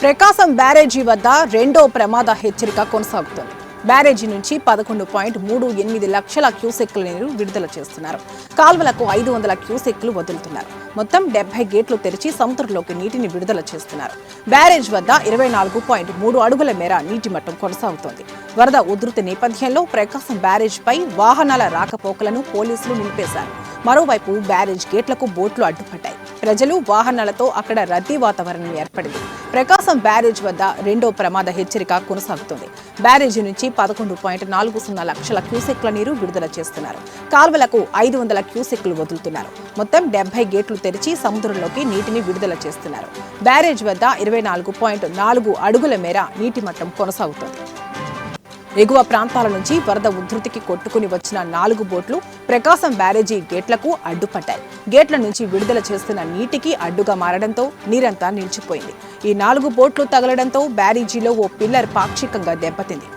ప్రకాశం బ్యారేజీ వద్ద రెండో ప్రమాద హెచ్చరిక కొనసాగుతోంది. బ్యారేజీ నుంచి 11.38 లక్షల క్యూసెక్కుల నీరు విడుదల చేస్తున్నారు. కాల్వలకు 500 క్యూసెక్కులు వదులుతున్నారు. మొత్తం 70 గేట్లు తెరిచి సముద్రంలోకి నీటిని విడుదల చేస్తున్నారు. బ్యారేజ్ వద్ద 24.3 అడుగుల మేర నీటి మట్టం కొనసాగుతోంది. వరద ఉధృతి నేపథ్యంలో ప్రకాశం బ్యారేజ్ పై వాహనాల రాకపోకలను పోలీసులు నిలిపేశారు. మరోవైపు బ్యారేజ్ గేట్లకు బోట్లు అడ్డుపడ్డాయి. ప్రజలు, వాహనాలతో అక్కడ రద్దీ వాతావరణం ఏర్పడింది. ప్రకాశం బ్యారేజ్ వద్ద రెండో ప్రమాద హెచ్చరిక కొనసాగుతోంది. బ్యారేజీ నుంచి 11.40 లక్షల క్యూసెక్ల నీరు విడుదల చేస్తున్నారు. కాల్వలకు 500 క్యూసెక్లు వదులుతున్నారు. మొత్తం 70 గేట్లు తెరిచి సముద్రంలోకి నీటిని విడుదల చేస్తున్నారు. బ్యారేజ్ వద్ద 24.4 అడుగుల మేర నీటి మట్టం కొనసాగుతోంది. ఎగువ ప్రాంతాల నుంచి వరద ఉధృతికి కొట్టుకుని వచ్చిన 4 బోట్లు ప్రకాశం బ్యారేజీ గేట్లకు అడ్డుపడ్డాయి. గేట్ల నుంచి విడుదల చేస్తున్న నీటికి అడ్డుగా మారడంతో నీరంతా నిలిచిపోయింది. ఈ 4 బోట్లు తగలడంతో బ్యారేజీలో ఓ పిల్లర్ పాక్షికంగా దెబ్బతింది.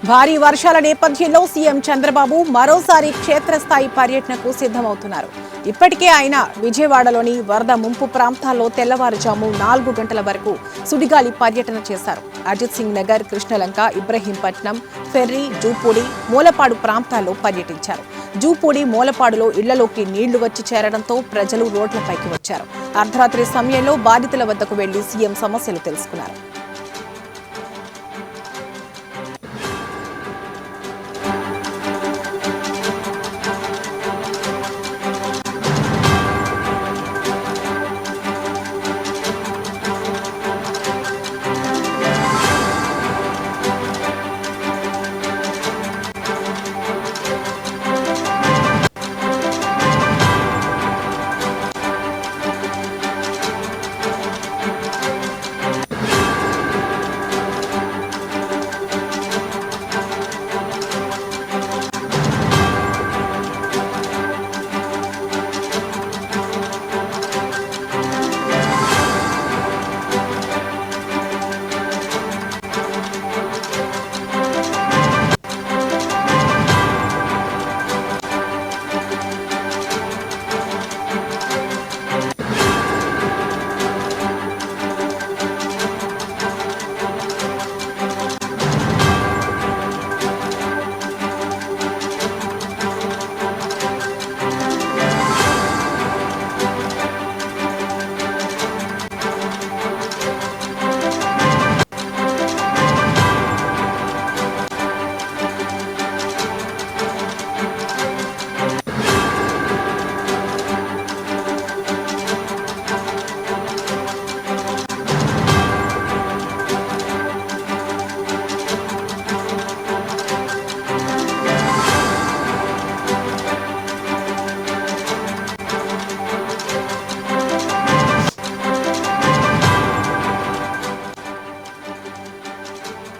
భారీ వర్షాల నేపథ్యంలో సీఎం చంద్రబాబు మరోసారి క్షేత్రస్థాయి పర్యటనకు సిద్ధమవుతున్నారు. ఇప్పటికే ఆయన విజయవాడలోని వరద ముంపు ప్రాంతాల్లో తెల్లవారుజాము 4 గంటల వరకు సుడిగాలి పర్యటన చేశారు. అజిత్ సింగ్ నగర్, కృష్ణలంక, ఇబ్రహీంపట్నం, ఫెర్రీ, జూపూడి, మూలపాడు ప్రాంతాల్లో పర్యటించారు. జూపూడి, మూలపాడులో ఇళ్లలోకి నీళ్లు వచ్చి చేరడంతో ప్రజలు రోడ్లపైకి వచ్చారు. అర్ధరాత్రి సమయంలో బాధితుల వద్దకు వెళ్లి సీఎం సమస్యలు తెలుసుకున్నారు.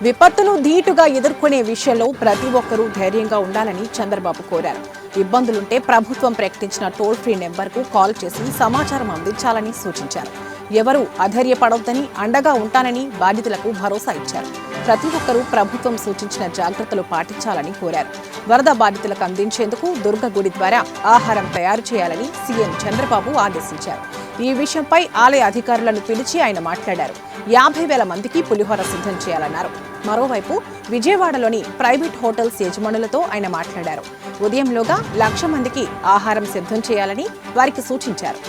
విపత్తును ధీటుగా ఎదుర్కొనే విషయంలో ప్రతి ఒక్కరూ ధైర్యంగా ఉండాలని చంద్రబాబు కోరారు. ఇబ్బందులుంటే ప్రభుత్వం ప్రకటించిన టోల్ ఫ్రీ నెంబర్కు కాల్ చేసి సమాచారం అందించాలని సూచించారు. ఎవరూ అధైర్యపడొద్దని, అండగా ఉంటానని బాధితులకు భరోసా ఇచ్చారు. ప్రతి ఒక్కరూ ప్రభుత్వం సూచించిన జాగ్రత్తలు పాటించాలని కోరారు. వరద బాధితులకు అందించేందుకు దుర్గ గుడి ద్వారా ఆహారం తయారు చేయాలని సీఎం చంద్రబాబు ఆదేశించారు. ఈ విషయంపై ఆలయ అధికారులను పిలిచి ఆయన మాట్లాడారు. 50,000 మందికి పులిహోర సిద్ధం చేయాలన్నారు. మరోవైపు విజయవాడలోని ప్రైవేట్ హోటల్స్ యజమానులతో ఆయన మాట్లాడారు. ఉదయంలోగా 1,00,000 మందికి ఆహారం సిద్ధం చేయాలని వారికి సూచించారు.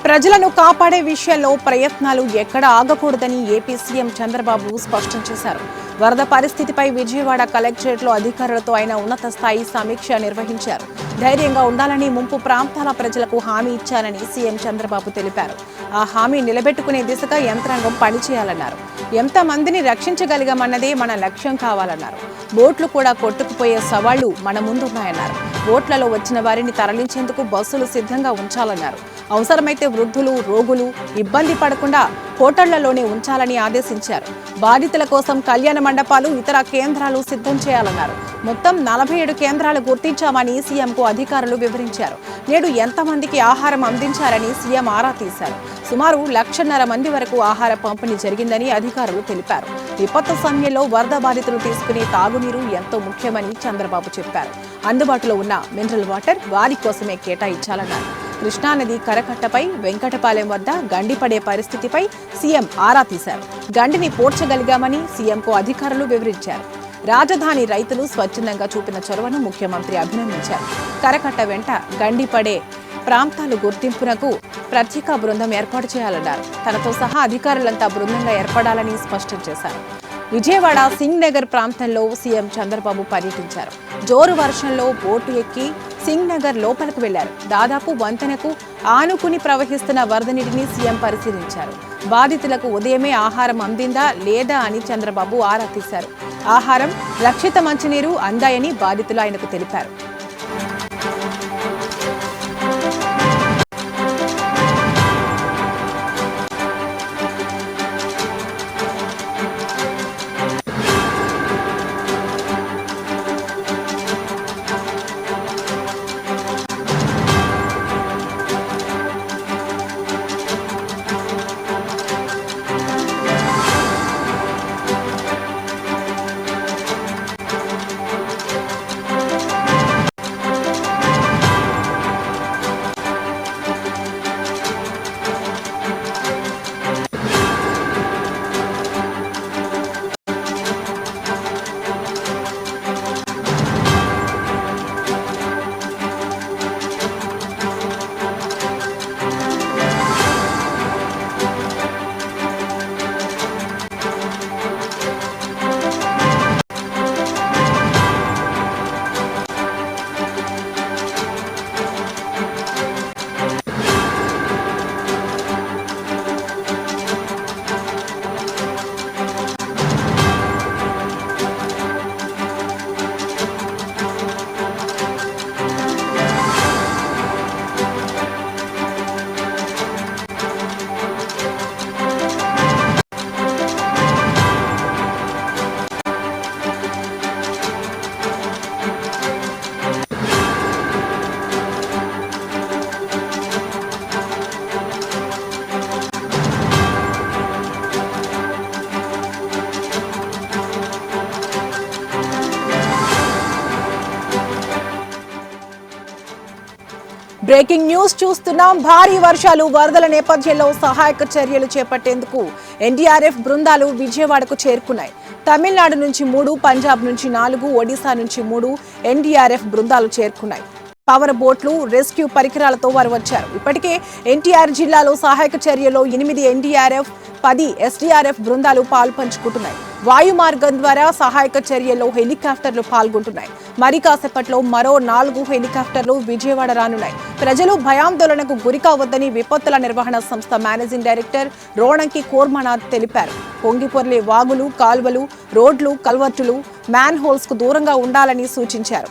ప్రజలను కాపాడే విషయంలో ప్రయత్నాలు ఎక్కడ ఆగకూడదని ఏపీ సీఎం చంద్రబాబు స్పష్టం చేశారు. వరద పరిస్థితిపై విజయవాడ కలెక్టరేట్లో అధికారులతో ఆయన ఉన్నత స్థాయి సమీక్ష నిర్వహించారు. ధైర్యంగా ఉండాలని, ముంపు ప్రాంతాల ప్రజలకు హామీ ఇచ్చారని సీఎం చంద్రబాబు తెలిపారు. ఆ హామీ నిలబెట్టుకునే దిశగా యంత్రాంగం పనిచేయాలన్నారు. ఎంతమందిని రక్షించగలిగామన్నదే మన లక్ష్యం కావాలన్నారు. బోట్లు కూడా కొట్టుకుపోయే సవాళ్లు మన ముందున్నాయన్నారు. బోట్లలో వచ్చిన వారిని తరలించేందుకు బస్సులు సిద్ధంగా ఉంచాలన్నారు. అవసరమైతే వృద్ధులు, రోగులు ఇబ్బంది పడకుండా హోటళ్లలోనే ఉంచాలని ఆదేశించారు. బాధితుల కోసం కళ్యాణ మండపాలు, ఇతర కేంద్రాలు సిద్ధం చేయాలన్నారు. మొత్తం 47 కేంద్రాలు గుర్తించామని సీఎంకు అధికారులు వివరించారు. నేడు ఎంతమందికి ఆహారం అందించారని సీఎం ఆరా తీశారు. సుమారు 1,50,000 మంది వరకు ఆహార పంపిణీ జరిగిందని అధికారులు తెలిపారు. విపత్తు సమయంలో వరద బాధితులు తీసుకునే తాగునీరు ఎంతో ముఖ్యమని చంద్రబాబు చెప్పారు. అందుబాటులో ఉన్న మినరల్ వాటర్ వారి కోసమే కేటాయించాలన్నారు. కృష్ణానది కరకట్టపై వెంకటపాలెం వద్ద గండి పడే పరిస్థితిపై సీఎం ఆరా తీశారు. గండిని పోడ్చగలిగామని సీఎంకు అధికారులు వివరించారు. రాజధాని రైతులు స్వచ్ఛందంగా చూపిన చొరవను ముఖ్యమంత్రి అభినందించారు. కరకట్ట వెంట గండి పడే ప్రాంతాలు గుర్తింపునకు ప్రత్యేక బృందం ఏర్పాటు చేయాలన్నారు. తనతో సహా అధికారులంతా బృందంగా ఏర్పడాలని స్పష్టం చేశారు. విజయవాడ సింగ్ నగర్ ప్రాంతంలో సీఎం చంద్రబాబు పర్యటించారు. జోరు వర్షంలో బోటు ఎక్కి సింగ్ నగర్ లోపలికి వెళ్లారు. దాదాపు వంతెనకు ఆనుకుని ప్రవహిస్తున్న వరద నీటిని సీఎం పరిశీలించారు. బాధితులకు ఉదయమే ఆహారం అందిందా లేదా అని చంద్రబాబు ఆరా తీశారు. ఆహారం, రక్షిత మంచినీరు అందాయని బాధితులు ఆయనకు తెలిపారు. బ్రేకింగ్ న్యూస్ చూస్తున్నాం. భారీ వర్షాలు, వరదల నేపథ్యంలో సహాయక చర్యలు చేపట్టేందుకు ఎన్డీఆర్ఎఫ్ బృందాలు విజయవాడకు చేరుకున్నాయి. తమిళనాడు నుంచి 3, పంజాబ్ నుంచి 4, ఒడిశా నుంచి 3 ఎన్డీఆర్ఎఫ్ బృందాలు చేరుకున్నాయి. పవర్ బోట్లు, రెస్క్యూ పరికరాలతో వారు వచ్చారు. ఇప్పటికే ఎన్టీఆర్ జిల్లాలో సహాయక చర్యలో 8 ఎన్డీఆర్ఎఫ్, 10 ఎస్డీఆర్ఎఫ్ బృందాలు పాల్పంచుకుంటున్నాయి. వాయు మార్గం ద్వారా సహాయక చర్యల్లో హెలికాప్టర్లు పాల్గొంటున్నాయి. మరి కాసేపట్లో మరో 4 హెలికాప్టర్లు విజయవాడ రానున్నాయి. ప్రజలు భయాందోళనకు గురికావద్దని విపత్తుల నిర్వహణ సంస్థ మేనేజింగ్ డైరెక్టర్ రోణంకి కోర్మనాథ్ తెలిపారు. పొంగిపొర్లే వాగులు, కాలువలు, రోడ్లు, కల్వర్టులు, మ్యాన్ హోల్స్ కు దూరంగా ఉండాలని సూచించారు.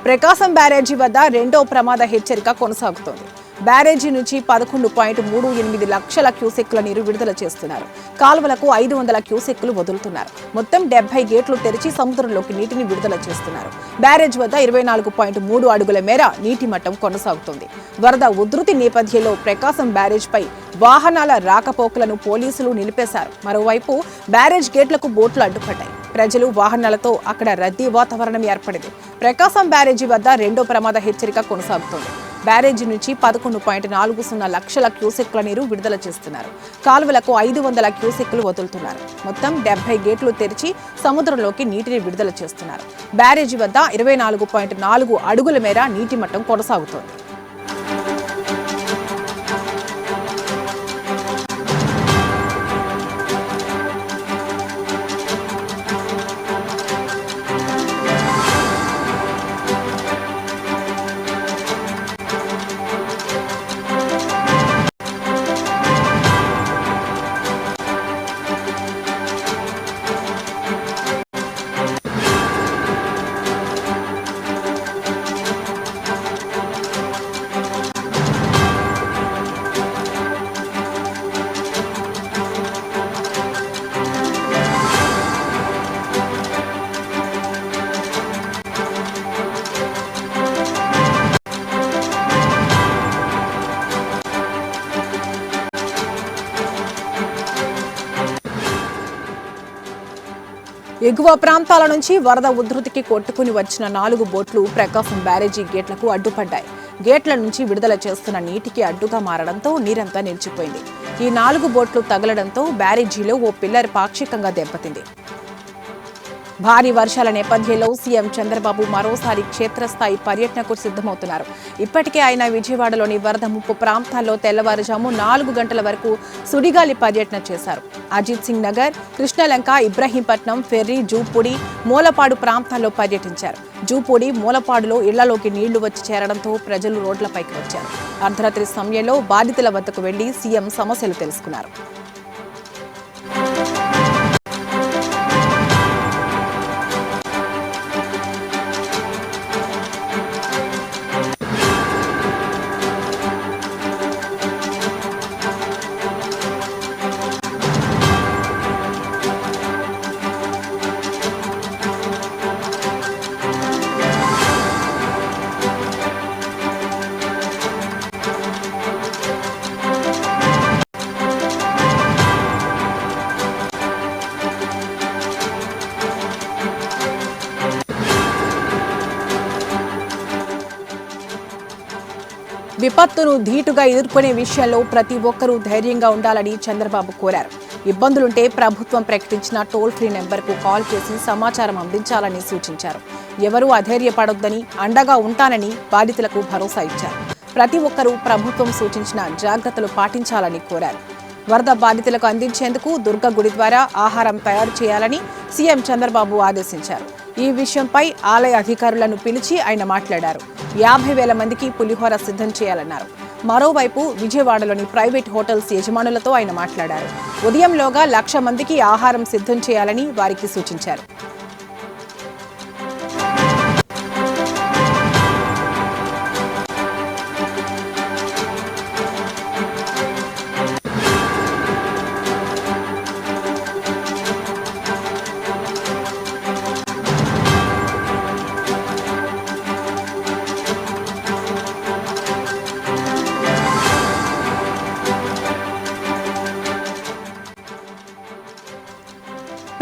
ప్రకాశం బ్యారేజీ వద్ద రెండో ప్రమాద హెచ్చరిక కొనసాగుతోంది. బ్యారేజీ నుంచి 11.38 లక్షల క్యూసెక్కుల నీరు విడుదల చేస్తున్నారు. కాలువలకు 500 క్యూసెక్కులు వదులుతున్నారు. మొత్తం 70 గేట్లు తెరిచి సముద్రంలోకి నీటిని విడుదల చేస్తున్నారు. బ్యారేజ్ వద్ద 24.3 అడుగుల మేర నీటి మట్టం కొనసాగుతోంది. వరద ఉధృతి నేపథ్యంలో ప్రకాశం బ్యారేజ్ పై వాహనాల రాకపోకలను పోలీసులు నిలిపేశారు. మరోవైపు బ్యారేజ్ గేట్లకు బోట్లు అడ్డుపడ్డాయి. ప్రజలు, వాహనాలతో అక్కడ రద్దీ వాతావరణం ఏర్పడింది. ప్రకాశం బ్యారేజీ వద్ద రెండో ప్రమాద హెచ్చరిక కొనసాగుతోంది. బ్యారేజీ నుంచి 11.40 లక్షల క్యూసెక్కుల నీరు విడుదల చేస్తున్నారు. కాలువలకు 500 క్యూసెక్కులు వదులుతున్నారు. మొత్తం 70 గేట్లు తెరిచి సముద్రంలోకి నీటిని విడుదల చేస్తున్నారు. బ్యారేజీ వద్ద 24.4 అడుగుల మేర నీటి మట్టం కొనసాగుతోంది. ఎగువ ప్రాంతాల నుంచి వరద ఉధృతికి కొట్టుకుని వచ్చిన 4 బోట్లు ప్రకాశం బ్యారేజీ గేట్లకు అడ్డుపడ్డాయి. గేట్ల నుంచి విడుదల చేస్తున్న నీటికి అడ్డుగా మారడంతో నీరంతా నిలిచిపోయింది. ఈ 4 బోట్లు తగలడంతో బ్యారేజీలో ఓ పిల్లర్ పాక్షికంగా దెబ్బతింది. భారీ వర్షాల నేపథ్యంలో సీఎం చంద్రబాబు మరోసారి క్షేత్రస్థాయి పర్యటనకు సిద్ధమవుతున్నారు. ఇప్పటికే ఆయన విజయవాడలోని వరద ముప్పు ప్రాంతాల్లో తెల్లవారుజాము 4 గంటల వరకు సుడిగాలి పర్యటన చేశారు. అజిత్ సింగ్ నగర్, కృష్ణలంక, ఇబ్రహీంపట్నం, ఫెర్రీ, జూపూడి, మూలపాడు ప్రాంతాల్లో పర్యటించారు. జూపూడి, మూలపాడులో ఇళ్లలోకి నీళ్లు వచ్చి చేరడంతో ప్రజలు రోడ్లపైకి వచ్చారు. అర్ధరాత్రి సమయంలో బాధితుల వద్దకు వెళ్లి సీఎం సమస్యలు తెలుసుకున్నారు. విపత్తును ధీటుగా ఎదుర్కొనే విషయంలో ప్రతి ఒక్కరూ ధైర్యంగా ఉండాలని చంద్రబాబు కోరారు. ఇబ్బందులుంటే ప్రభుత్వం ప్రకటించిన టోల్ ఫ్రీ నెంబర్కు కాల్ చేసి సమాచారం అందించాలని సూచించారు. ఎవరూ అధైర్యపడొద్దని, అండగా ఉంటానని బాధితులకు భరోసా ఇచ్చారు. ప్రతి ఒక్కరూ ప్రభుత్వం సూచించిన జాగ్రత్తలు పాటించాలని కోరారు. వరద బాధితులకు అందించేందుకు దుర్గ గుడి ద్వారా ఆహారం తయారు చేయాలని సీఎం చంద్రబాబు ఆదేశించారు. ఈ విషయంపై ఆలయ అధికారులను పిలిచి ఆయన మాట్లాడారు. 50,000 మందికి పులిహోర సిద్ధం చేయాలన్నారు. మరోవైపు విజయవాడలోని ప్రైవేట్ హోటల్స్ యజమానులతో ఆయన మాట్లాడారు. ఉదయంలోగా 1,00,000 మందికి ఆహారం సిద్ధం చేయాలని వారికి సూచించారు.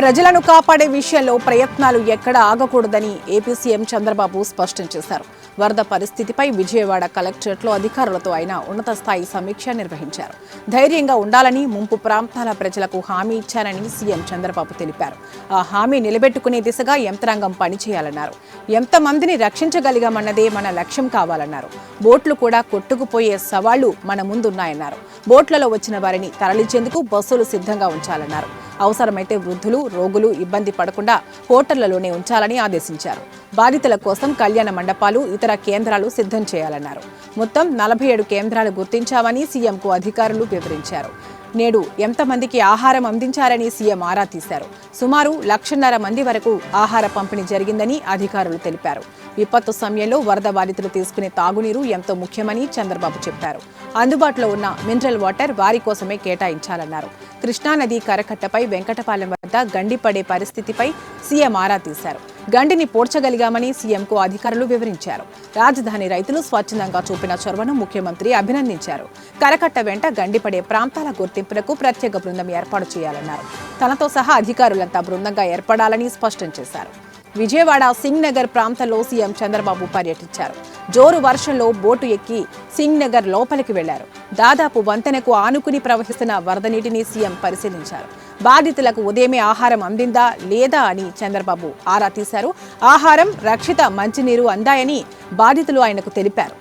ప్రజలను కాపాడే విషయంలో ప్రయత్నాలు ఎక్కడ ఆగకూడదని ఏపీ సీఎం చంద్రబాబు స్పష్టం చేశారు. వరద పరిస్థితిపై విజయవాడ కలెక్టరేట్లో అధికారులతో ఆయన ఉన్నత స్థాయి సమీక్ష నిర్వహించారు. ధైర్యంగా ఉండాలని, ముంపు ప్రాంతాల ప్రజలకు హామీ ఇచ్చారని సీఎం చంద్రబాబు తెలిపారు. ఆ హామీ నిలబెట్టుకునే దిశగా యంత్రాంగం పనిచేయాలన్నారు. ఎంతమందిని రక్షించగలిగామన్నదే మన లక్ష్యం కావాలన్నారు. బోట్లు కూడా కొట్టుకుపోయే సవాళ్లు మన ముందున్నాయన్నారు. బోట్లలో వచ్చిన వారిని తరలించేందుకు బస్సులు సిద్ధంగా ఉంచాలన్నారు. అవసరమైతే వృద్ధులు, రోగులు ఇబ్బంది పడకుండా హోటళ్లలోనే ఉంచాలని ఆదేశించారు. బాధితుల కోసం కళ్యాణ మండపాలు, ఇతర కేంద్రాలు సిద్ధం చేయాలన్నారు. మొత్తం 47 కేంద్రాలు గుర్తించామని సీఎంకు అధికారులు వివరించారు. నేడు ఎంతమందికి ఆహారం అందించారని సీఎం ఆరా తీశారు. సుమారు 1,50,000 మంది వరకు ఆహార పంపిణీ జరిగిందని అధికారులు తెలిపారు. విపత్తు సమయంలో వరద బాధితులు తీసుకునే తాగునీరు ఎంతో ముఖ్యమని చంద్రబాబు చెప్పారు. అందుబాటులో ఉన్న మినరల్ వాటర్ వారి కోసమే కేటాయించాలన్నారు. కృష్ణానది కరకట్టపై వెంకటపాలెం వద్ద గండి పడే పరిస్థితిపై సీఎం ఆరా తీశారు. గండిని పోడ్చగలిగామని సీఎంకు అధికారులు వివరించారు. రాజధాని రైతులు స్వచ్ఛందంగా చూపిన చొరవను ముఖ్యమంత్రి అభినందించారు. కరకట్ట వెంట గండిపడే ప్రాంతాల గుర్తింపులకు ప్రత్యేక బృందం ఏర్పాటు చేయాలన్నారు. తనతో సహా అధికారులంతా బృందంగా ఏర్పడాలని స్పష్టం చేశారు. విజయవాడ సింగ్ నగర్ ప్రాంతంలో సీఎం చంద్రబాబు పర్యటించారు. జోరు వర్షంలో బోటు ఎక్కి సింగ్ నగర్ లోపలికి వెళ్లారు. దాదాపు వంతెనకు ఆనుకుని ప్రవహిస్తున్న వరద నీటిని సీఎం పరిశీలించారు. బాధితులకు ఉదయమే ఆహారం అందిందా లేదా అని చంద్రబాబు ఆరా తీశారు. ఆహారం, రక్షిత మంచినీరు అందాయని బాధితులు ఆయనకు తెలిపారు.